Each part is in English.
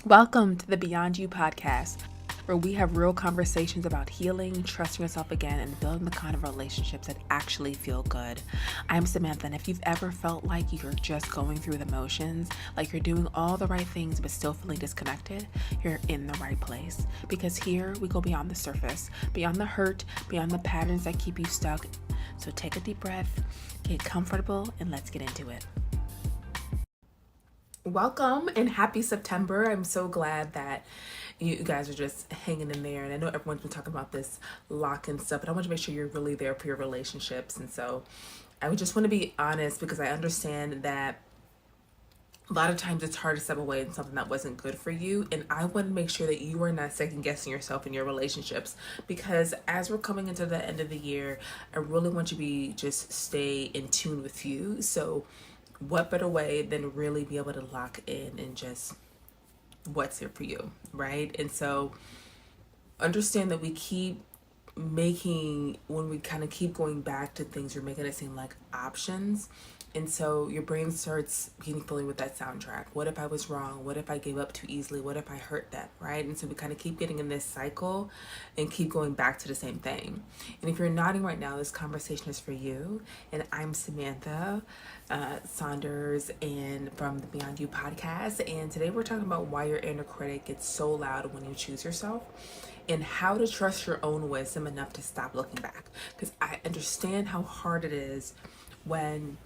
Welcome to the Beyond You podcast, where we have real conversations about healing, trusting yourself again, and building the kind of relationships that actually feel good. I'm Samantha, and if you've ever felt like you're just going through the motions, like you're doing all the right things but still feeling disconnected, you're in the right place. Because here we go beyond the surface, beyond the hurt, beyond the patterns that keep you stuck. So take a deep breath, get comfortable, and let's get into it. Welcome and happy September. I'm so glad that you guys are just hanging in there. And I know everyone's been talking about this lock and stuff, but I want to make sure you're really there for your relationships. And so I would just want to be honest because I understand that a lot of times it's hard to step away in something that wasn't good for you. And I want to make sure that you are not second guessing yourself in your relationships, because as we're coming into the end of the year, I really want you to just stay in tune with you. So what better way than really be able to lock in and just what's here for you, right? And so understand that we keep making, when we kind of keep going back to things, we're making it seem like options. And so your brain starts getting familiar with that soundtrack. What if I was wrong? What if I gave up too easily? What if I hurt them, right? And so we kind of keep getting in this cycle and keep going back to the same thing. And if you're nodding right now, this conversation is for you. And I'm Samantha Saunders, and from the Beyond You podcast. And today we're talking about why your inner critic gets so loud when you choose yourself, and how to trust your own wisdom enough to stop looking back. Because I understand how hard it is when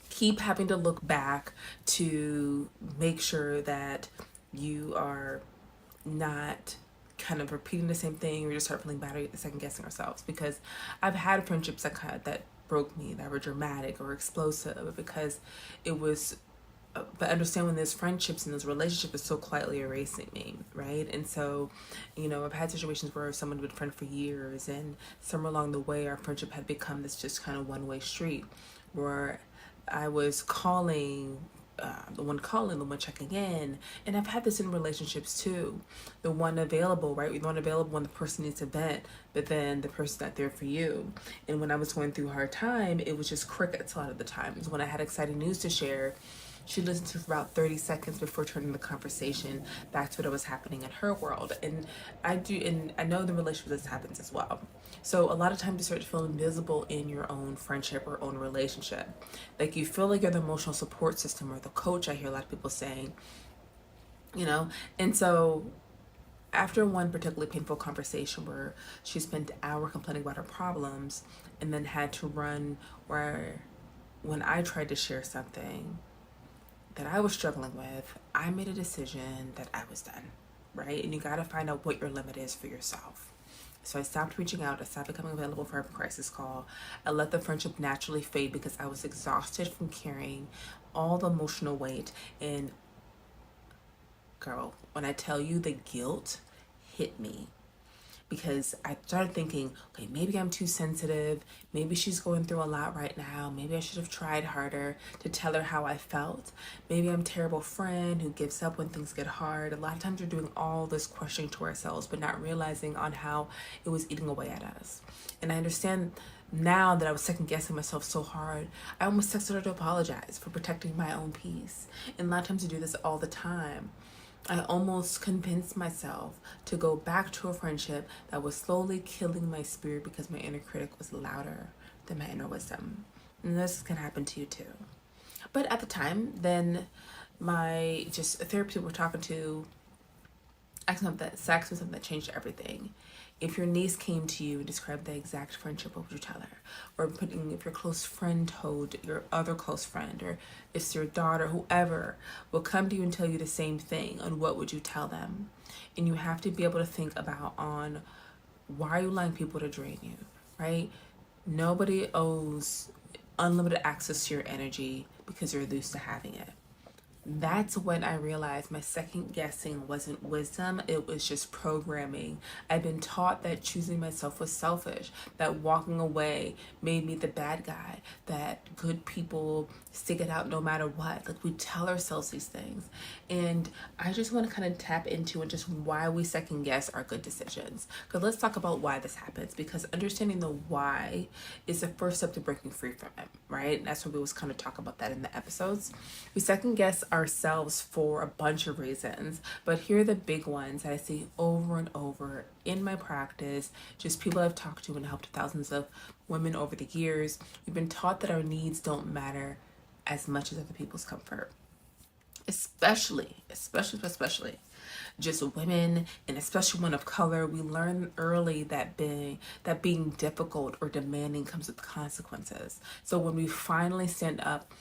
keep having to look back to make sure that you are not kind of repeating the same thing, or just start feeling bad or second guessing ourselves. Because I've had friendships that broke me, that were dramatic or explosive, because it was but understand when those friendships and those relationships are so quietly erasing me, right? And so, I've had situations where someone had been friend for years, and somewhere along the way, our friendship had become this just kind of one-way street, where I was calling, the one calling, the one checking in. And I've had this in relationships too. The one available, right? The one available when the person needs to vent, but then the person not there for you. And when I was going through a hard time, it was just crickets a lot of the times. When I had exciting news to share, she listened to for about 30 seconds before turning the conversation back to what was happening in her world. And I know the relationship this happens as well. So a lot of times you start to feel invisible in your own friendship or own relationship. Like you feel like you're the emotional support system or the coach, I hear a lot of people saying, and so after one particularly painful conversation where she spent an hour complaining about her problems and then had to run, where when I tried to share something that I was struggling with, I made a decision that I was done, right? And you got to find out what your limit is for yourself. So I stopped reaching out. I stopped becoming available for every crisis call. I let the friendship naturally fade because I was exhausted from carrying all the emotional weight. And girl, when I tell you, the guilt hit me, because I started thinking, okay, maybe I'm too sensitive. Maybe she's going through a lot right now. Maybe I should have tried harder to tell her how I felt. Maybe I'm a terrible friend who gives up when things get hard. A lot of times we're doing all this questioning to ourselves, but not realizing on how it was eating away at us. And I understand now that I was second guessing myself so hard, I almost texted her to apologize for protecting my own peace. And a lot of times I do this all the time. I almost convinced myself to go back to a friendship that was slowly killing my spirit because my inner critic was louder than my inner wisdom. And this can happen to you too. But at the time, then my therapist we're talking to asked me something that changed everything. If your niece came to you and described the exact friendship, what would you tell her? Or if your close friend told your other close friend, or if your daughter, whoever, will come to you and tell you the same thing, and what would you tell them? And you have to be able to think about on why are you allowing people to drain you, right? Nobody owes unlimited access to your energy because you're used to having it. That's when I realized my second guessing wasn't wisdom, it was just programming. I've been taught that choosing myself was selfish, that walking away made me the bad guy, that good people stick it out no matter what. Like, we tell ourselves these things. And I just want to kind of tap into and just why we second guess our good decisions. Because let's talk about why this happens, because understanding the why is the first step to breaking free from it, right? And that's what we always kind of talk about that in the episodes. We second guess ourselves for a bunch of reasons, but here are the big ones I see over and over in my practice, just people I've talked to and helped thousands of women over the years. We've been taught that our needs don't matter as much as other people's comfort, especially just women, and especially women of color. We learn early that being difficult or demanding comes with consequences. So when we finally stand up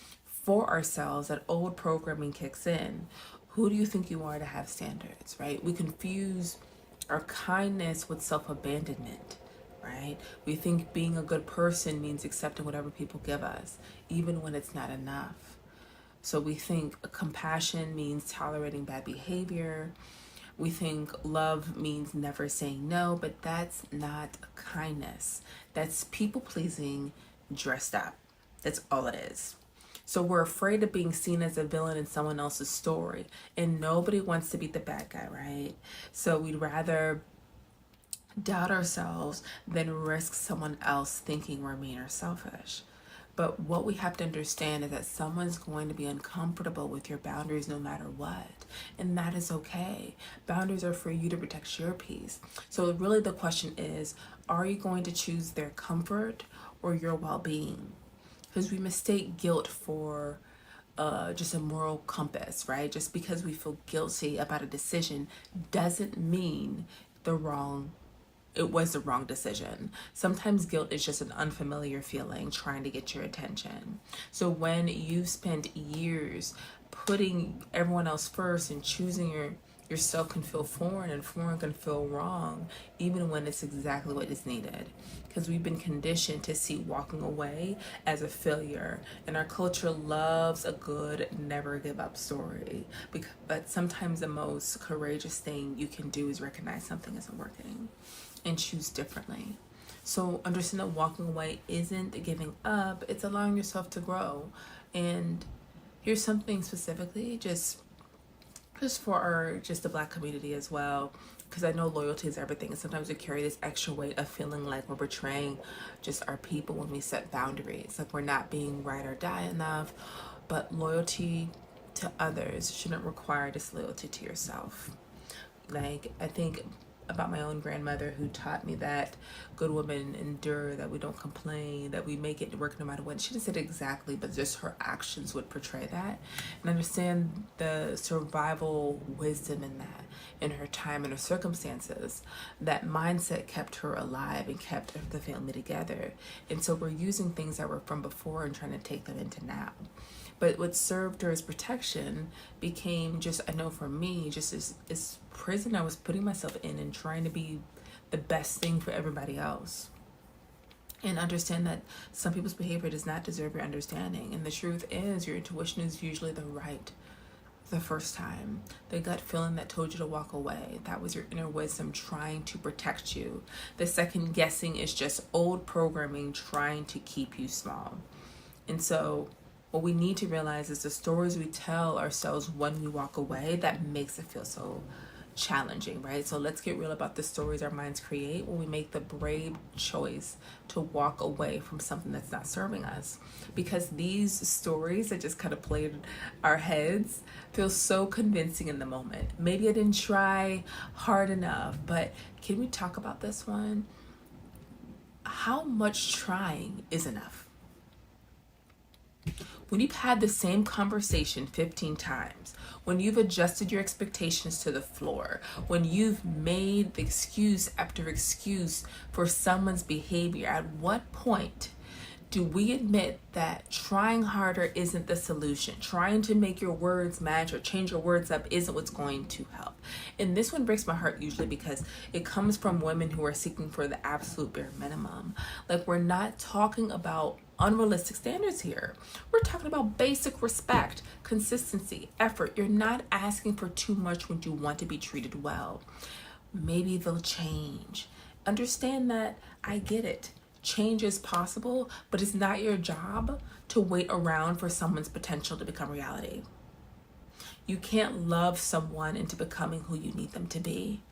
for ourselves, that old programming kicks in. Who do you think you are to have standards, right? We confuse our kindness with self-abandonment, right? We think being a good person means accepting whatever people give us, even when it's not enough. So we think compassion means tolerating bad behavior. We think love means never saying no, but that's not kindness. That's people pleasing dressed up. That's all it is. So we're afraid of being seen as a villain in someone else's story, and nobody wants to be the bad guy, right? So we'd rather doubt ourselves than risk someone else thinking we're mean or selfish. But what we have to understand is that someone's going to be uncomfortable with your boundaries no matter what. And that is okay. Boundaries are for you to protect your peace. So really the question is, are you going to choose their comfort or your well-being? Because we mistake guilt for just a moral compass, right? Just because we feel guilty about a decision doesn't mean it was the wrong decision. Sometimes guilt is just an unfamiliar feeling trying to get your attention. So when you've spent years putting everyone else first and choosing yourself can feel foreign, and foreign can feel wrong, even when it's exactly what is needed. Because we've been conditioned to see walking away as a failure. And our culture loves a good, never give up story. But sometimes the most courageous thing you can do is recognize something isn't working and choose differently. So understand that walking away isn't giving up, it's allowing yourself to grow. And here's something specifically just for the Black community as well, because I know loyalty is everything, and sometimes we carry this extra weight of feeling like we're betraying just our people when we set boundaries, like we're not being ride or die enough. But loyalty to others shouldn't require disloyalty to yourself. Like, I think about my own grandmother, who taught me that good women endure, that we don't complain, that we make it work no matter what. She didn't say it exactly, but just her actions would portray that. And understand the survival wisdom in that, in her time and her circumstances. That mindset kept her alive and kept the family together. And so we're using things that were from before and trying to take them into now. But what served her as protection became just, I know for me, just this prison I was putting myself in and trying to be the best thing for everybody else. And understand that some people's behavior does not deserve your understanding. And the truth is, your intuition is usually the first time. The gut feeling that told you to walk away, that was your inner wisdom trying to protect you. The second guessing is just old programming trying to keep you small. And so what we need to realize is the stories we tell ourselves when we walk away, that makes it feel so challenging, right? So let's get real about the stories our minds create when we make the brave choice to walk away from something that's not serving us. Because these stories that just kind of play in our heads feel so convincing in the moment. Maybe I didn't try hard enough, but can we talk about this one? How much trying is enough? When you've had the same conversation 15 times, when you've adjusted your expectations to the floor, when you've made the excuse after excuse for someone's behavior, at what point do we admit that trying harder isn't the solution? Trying to make your words match or change your words up isn't what's going to help. And this one breaks my heart usually because it comes from women who are seeking for the absolute bare minimum. Like, we're not talking about unrealistic standards here. We're talking about basic respect, consistency, effort. You're not asking for too much when you want to be treated well. Maybe they'll change. Understand that I get it. Change is possible, but it's not your job to wait around for someone's potential to become reality. You can't love someone into becoming who you need them to be.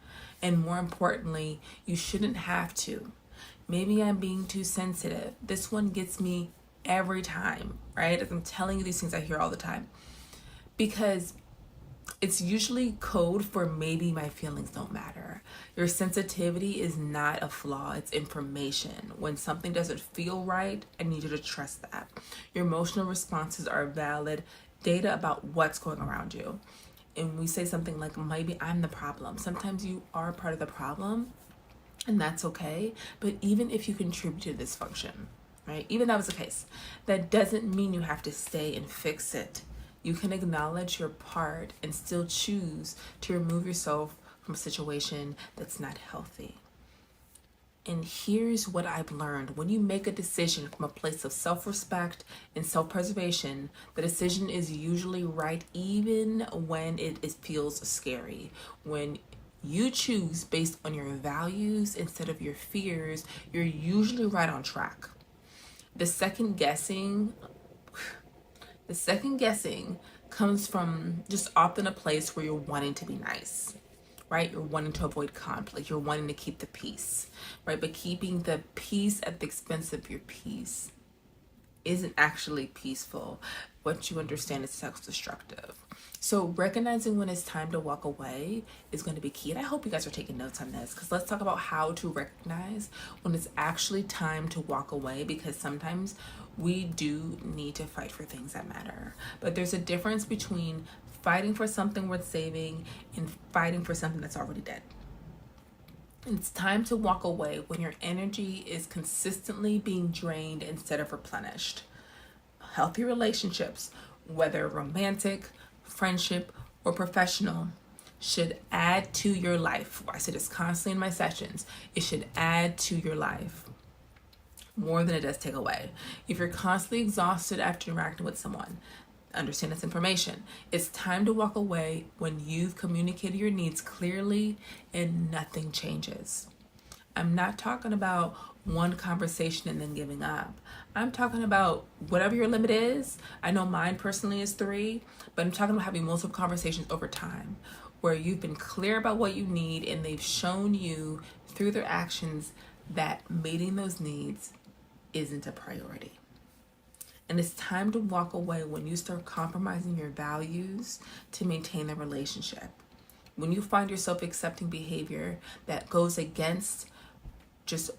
And more importantly, you shouldn't have to. Maybe I'm being too sensitive. This one gets me every time, right? As I'm telling you these things I hear all the time. because it's usually code for maybe my feelings don't matter. Your sensitivity is not a flaw, it's information. When something doesn't feel right, I need you to trust that. Your emotional responses are valid data about what's going around you. And we say something like, maybe I'm the problem. Sometimes you are part of the problem, and that's okay. But even if you contribute to dysfunction, right? Even that was the case, that doesn't mean you have to stay and fix it. You can acknowledge your part and still choose to remove yourself from a situation that's not healthy. And here's what I've learned. When you make a decision from a place of self-respect and self-preservation, the decision is usually right even when it feels scary. When you choose based on your values instead of your fears, you're usually right on track. The second guessing comes from just often a place where you're wanting to be nice, right? You're wanting to avoid conflict. You're wanting to keep the peace, right? But keeping the peace at the expense of your peace isn't actually peaceful. What you understand is self-destructive. So recognizing when it's time to walk away is going to be key. And I hope you guys are taking notes on this, because let's talk about how to recognize when it's actually time to walk away, because sometimes we do need to fight for things that matter. But there's a difference between fighting for something worth saving and fighting for something that's already dead. It's time to walk away when your energy is consistently being drained instead of replenished. Healthy relationships, whether romantic, friendship, or professional, should add to your life. I say this constantly in my sessions. It should add to your life more than it does take away. If you're constantly exhausted after interacting with someone, understand this information. It's time to walk away when you've communicated your needs clearly and nothing changes. I'm not talking about one conversation and then giving up. I'm talking about whatever your limit is. I know mine personally is 3, but I'm talking about having multiple conversations over time where you've been clear about what you need and they've shown you through their actions that meeting those needs isn't a priority. And it's time to walk away when you start compromising your values to maintain the relationship. When you find yourself accepting behavior that goes against just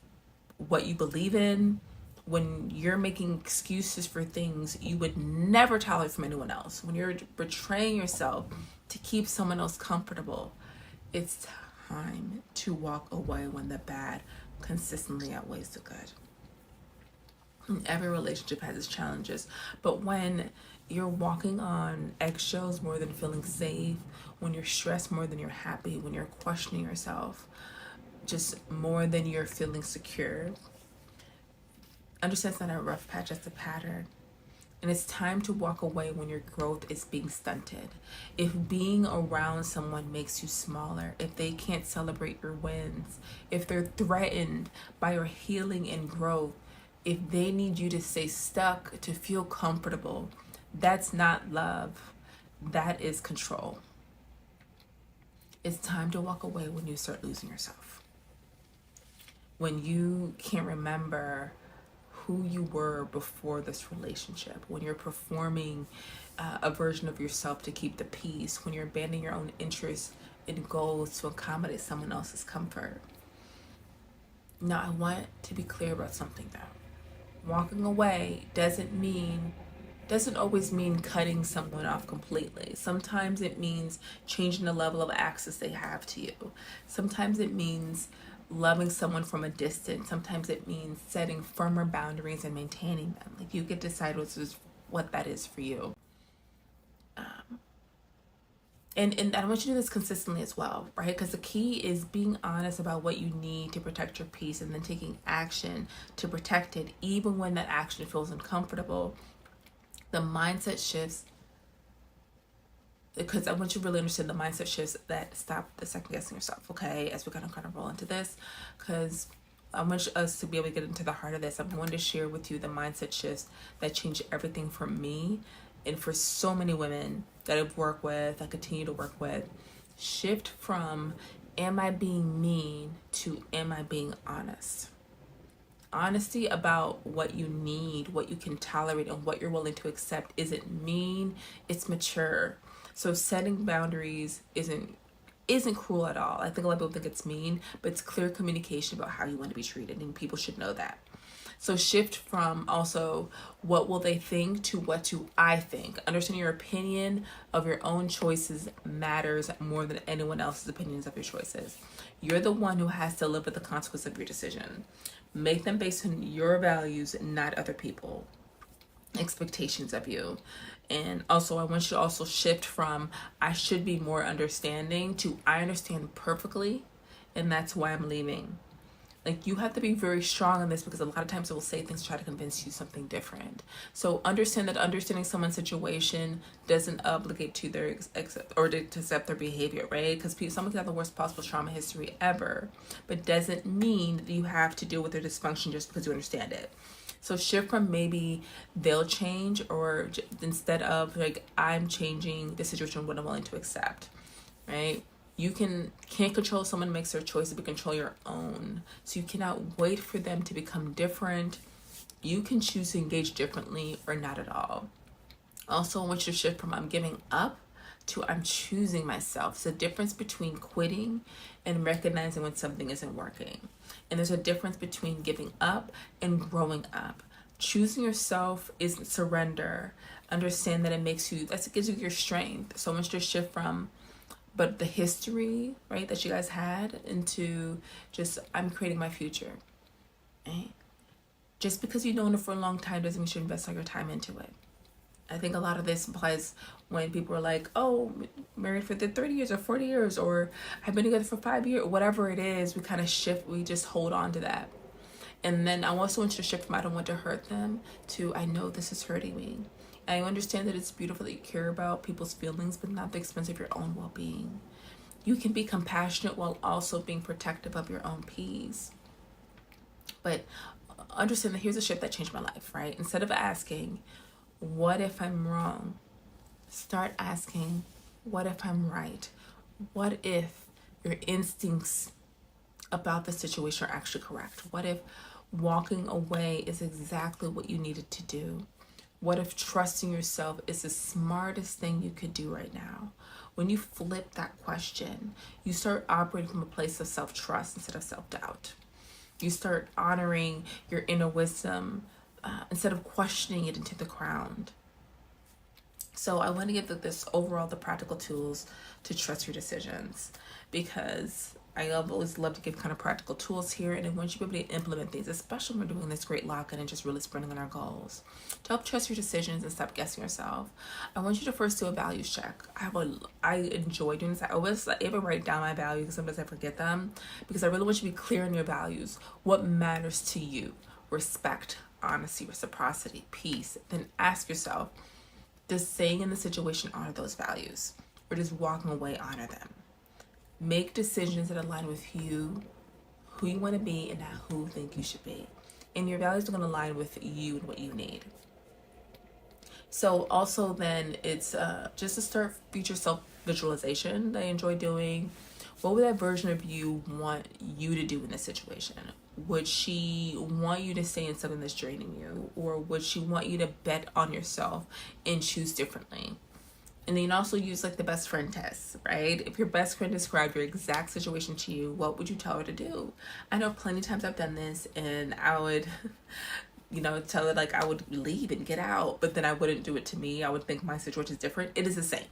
what you believe in, when you're making excuses for things you would never tolerate from anyone else, when you're betraying yourself to keep someone else comfortable, it's time to walk away when the bad consistently outweighs the good. And every relationship has its challenges, but when you're walking on eggshells more than feeling safe, when you're stressed more than you're happy, when you're questioning yourself just more than you're feeling secure, understand it's not a rough patch, that's a pattern. And it's time to walk away when your growth is being stunted. If being around someone makes you smaller, if they can't celebrate your wins, if they're threatened by your healing and growth, if they need you to stay stuck to feel comfortable, that's not love. That is control. It's time to walk away when you start losing yourself. When you can't remember who you were before this relationship, when you're performing a version of yourself to keep the peace, when you're abandoning your own interests and goals to accommodate someone else's comfort. Now, I want to be clear about something though. Walking away doesn't always mean cutting someone off completely. Sometimes it means changing the level of access they have to you. Sometimes it means loving someone from a distance. Sometimes it means setting firmer boundaries and maintaining them. Like, you get to decide what that is for you. And I want you to do this consistently as well, right? Because the key is being honest about what you need to protect your peace and then taking action to protect it, even when that action feels uncomfortable. The mindset shifts, because I want you to really understand the mindset shifts that stop the second guessing yourself, okay? As we're going to kind of roll into this, because I want us to be able to get into the heart of this. I'm going to share with you the mindset shifts that changed everything for me and for so many women that I've worked with, I continue to work with. Shift from, am I being mean, to am I being honest? Honesty about what you need, what you can tolerate, and what you're willing to accept isn't mean, it's mature. So setting boundaries isn't cruel at all. I think a lot of people think it's mean, but it's clear communication about how you want to be treated, and people should know that. So shift from also what will they think to what do I think. Understand your opinion of your own choices matters more than anyone else's opinions of your choices. You're the one who has to live with the consequence of your decision. Make them based on your values, not other people expectations of you. And also I want you to also shift from I should be more understanding to I understand perfectly and that's why I'm leaving. Like, you have to be very strong in this, because a lot of times it will say things to try to convince you something different. So understand that understanding someone's situation doesn't obligate to their or to accept their behavior, right? Because someone can have the worst possible trauma history ever, but doesn't mean that you have to deal with their dysfunction just because you understand it. So shift from maybe they'll change, or instead of like I'm changing the situation, what I'm willing to accept, right? You can't control someone makes their choices, but control your own. So you cannot wait for them to become different. You can choose to engage differently or not at all. Also, I want you to shift from I'm giving up to I'm choosing myself. It's a difference between quitting and recognizing when something isn't working. And there's a difference between giving up and growing up. Choosing yourself isn't surrender. Understand that it gives you your strength. So I want you to shift from but the history, right, that you guys had into just I'm creating my future, right? Just because you've known it for a long time doesn't mean you should invest all your time into it. I think a lot of this applies when people are like, oh, married for the 30 years or 40 years, or I've been together for 5 years, whatever it is, we kind of shift, we just hold on to that. And then I also want you to shift from I don't want to hurt them to I know this is hurting me. I understand that it's beautiful that you care about people's feelings, but not at the expense of your own well-being. You can be compassionate while also being protective of your own peace. But understand that here's a shift that changed my life, right? Instead of asking, what if I'm wrong? Start asking, what if I'm right? What if your instincts about the situation are actually correct? What if walking away is exactly what you needed to do? What if trusting yourself is the smartest thing you could do right now? When you flip that question, you start operating from a place of self-trust instead of self-doubt. You start honoring your inner wisdom instead of questioning it into the ground. So I want to give this overall the practical tools to trust your decisions, because I always love to give kind of practical tools here, and I want you to be able to implement these, especially when we're doing this great lock-in and just really sprinting on our goals. To help trust your decisions and stop guessing yourself, I want you to first do a values check. I enjoy doing this. I always even write down my values, because sometimes I forget them, because I really want you to be clear on your values. What matters to you? Respect, honesty, reciprocity, peace. Then ask yourself, does staying in the situation honor those values, or does walking away honor them? Make decisions that align with you, who you want to be, and not who you think you should be. And your values are going to align with you and what you need. So also then it's just to start future self-visualization that I enjoy doing. What would that version of you want you to do in this situation? Would she want you to stay in something that's draining you? Or would she want you to bet on yourself and choose differently? And then you can also use like the best friend test, right? If your best friend described your exact situation to you, what would you tell her to do? I know plenty of times I've done this, and I would, tell her like I would leave and get out, but then I wouldn't do it to me. I would think my situation is different. It is the same.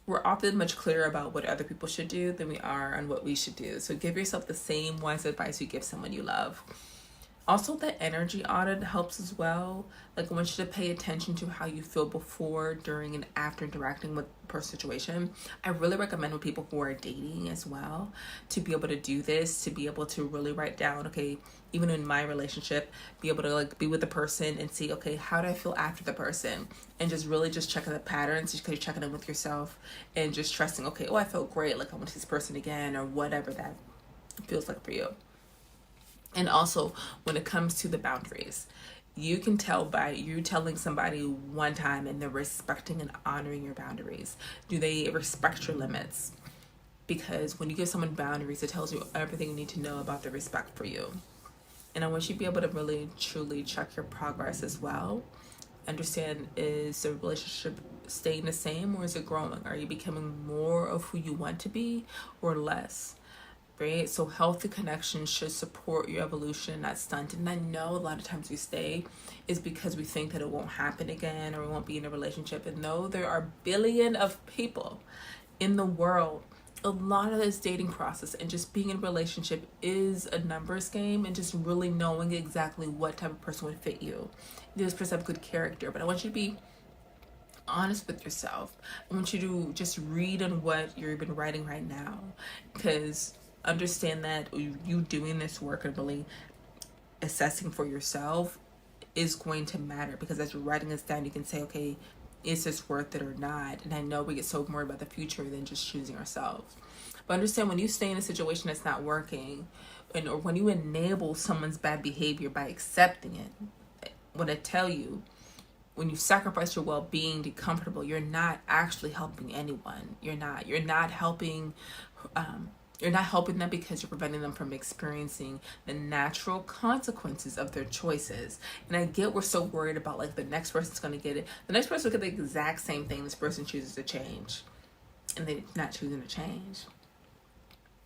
We're often much clearer about what other people should do than we are on what we should do. So give yourself the same wise advice you give someone you love. Also, the energy audit helps as well. Like, I want you to pay attention to how you feel before, during, and after interacting with per situation. I really recommend with people who are dating as well to be able to do this, to be able to really write down, okay, even in my relationship, be able to like be with the person and see, okay, how do I feel after the person? And just really just checking the patterns, just because you're checking in with yourself and just trusting, okay, oh, I felt great, like I want this person again, or whatever that feels like for you. And also, when it comes to the boundaries, you can tell by you telling somebody one time and they're respecting and honoring your boundaries. Do they respect your limits? Because when you give someone boundaries, it tells you everything you need to know about their respect for you. And I want you to be able to really, truly check your progress as well. Understand, is the relationship staying the same or is it growing? Are you becoming more of who you want to be or less? Right? So healthy connections should support your evolution, not stunt. And I know a lot of times we stay is because we think that it won't happen again or we won't be in a relationship. And no, there are billion of people in the world. A lot of this dating process and just being in a relationship is a numbers game, and just really knowing exactly what type of person would fit you. This person have good character, but I want you to be honest with yourself. I want you to just read on what you've been writing right now, because understand that you doing this work and really assessing for yourself is going to matter, because as you're writing this down, you can say, okay, is this worth it or not? And I know we get so worried about the future than just choosing ourselves. But understand, when you stay in a situation that's not working, or when you enable someone's bad behavior by accepting it, when I tell you, when you sacrifice your well-being to be comfortable, you're not actually helping anyone. You're not helping them, because you're preventing them from experiencing the natural consequences of their choices. And I get we're so worried about like the next person's going to get it. The next person will get the exact same thing this person chooses to change, and they're not choosing to change.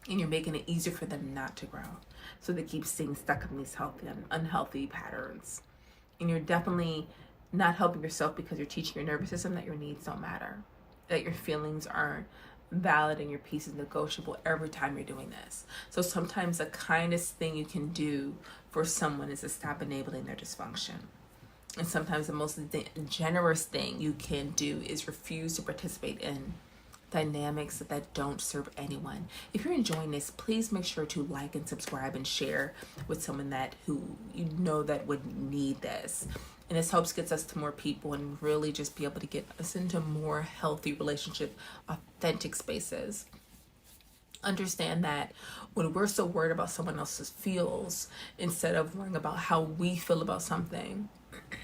And you're making it easier for them not to grow. So they keep staying stuck in these healthy and unhealthy patterns. And you're definitely not helping yourself, because you're teaching your nervous system that your needs don't matter, that your feelings aren't valid and your peace is negotiable every time you're doing this. So sometimes the kindest thing you can do for someone is to stop enabling their dysfunction. And sometimes the most generous thing you can do is refuse to participate in dynamics that don't serve anyone. If you're enjoying this, please make sure to like and subscribe and share with someone that who you know that would need this. And this helps gets us to more people and really just be able to get us into more healthy relationship, authentic spaces. Understand that when we're so worried about someone else's feels, instead of worrying about how we feel about something,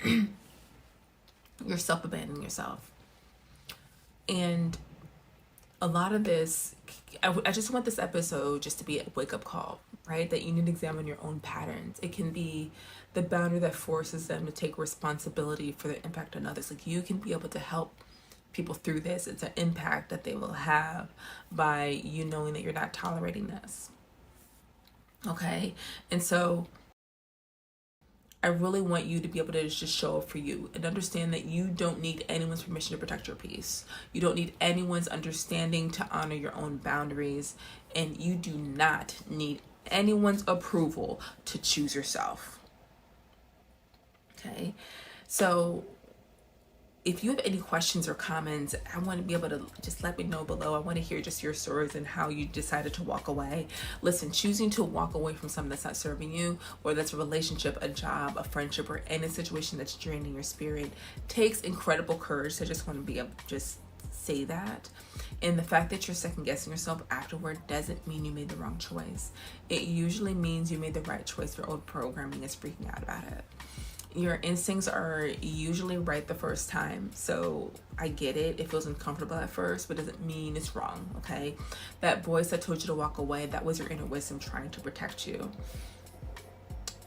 you're self-abandoning yourself. And a lot of this, I just want this episode just to be a wake-up call, right? That you need to examine your own patterns. It can be the boundary that forces them to take responsibility for the impact on others. Like, you can be able to help people through this. It's an impact that they will have by you knowing that you're not tolerating this. Okay? And so I really want you to be able to just show up for you and understand that you don't need anyone's permission to protect your peace. You don't need anyone's understanding to honor your own boundaries. And you do not need anyone's approval to choose yourself. Okay? So if you have any questions or comments, I want to be able to just let me know below. I want to hear just your stories and how you decided to walk away. Listen, choosing to walk away from something that's not serving you, whether that's a relationship, a job, a friendship, or any situation that's draining your spirit, takes incredible courage. So I just want to be able to just say that. And the fact that you're second guessing yourself afterward doesn't mean you made the wrong choice. It usually means you made the right choice. Your old programming is freaking out about it. Your instincts are usually right the first time. So I get it. It feels uncomfortable at first, but doesn't mean it's wrong, okay? That voice that told you to walk away, that was your inner wisdom trying to protect you.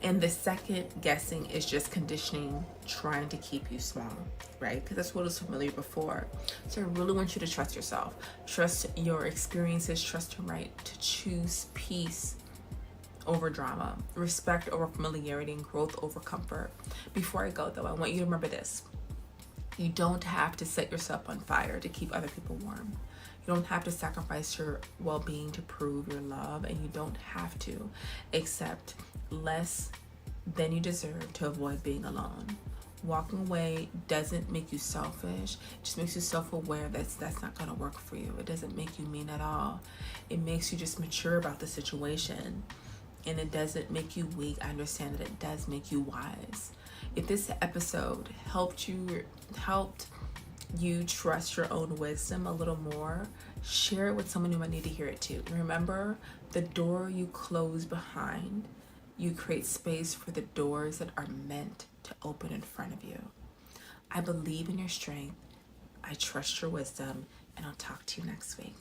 And the second guessing is just conditioning, trying to keep you small, right? Because that's what was familiar before. So I really want you to trust yourself. Trust your experiences. Trust your right to choose peace over drama, respect over familiarity, and growth over comfort. Before I go though, I want you to remember this. You don't have to set yourself on fire to keep other people warm. You don't have to sacrifice your well-being to prove your love, and you don't have to accept less than you deserve to avoid being alone. Walking away doesn't make you selfish. It just makes you self-aware that's not going to work for you. It doesn't make you mean at all. It makes you just mature about the situation. And it doesn't make you weak. I understand that it does make you wise. If this episode helped you trust your own wisdom a little more, share it with someone who might need to hear it too. Remember, the door you close behind, you create space for the doors that are meant to open in front of you. I believe in your strength. I trust your wisdom, and I'll talk to you next week.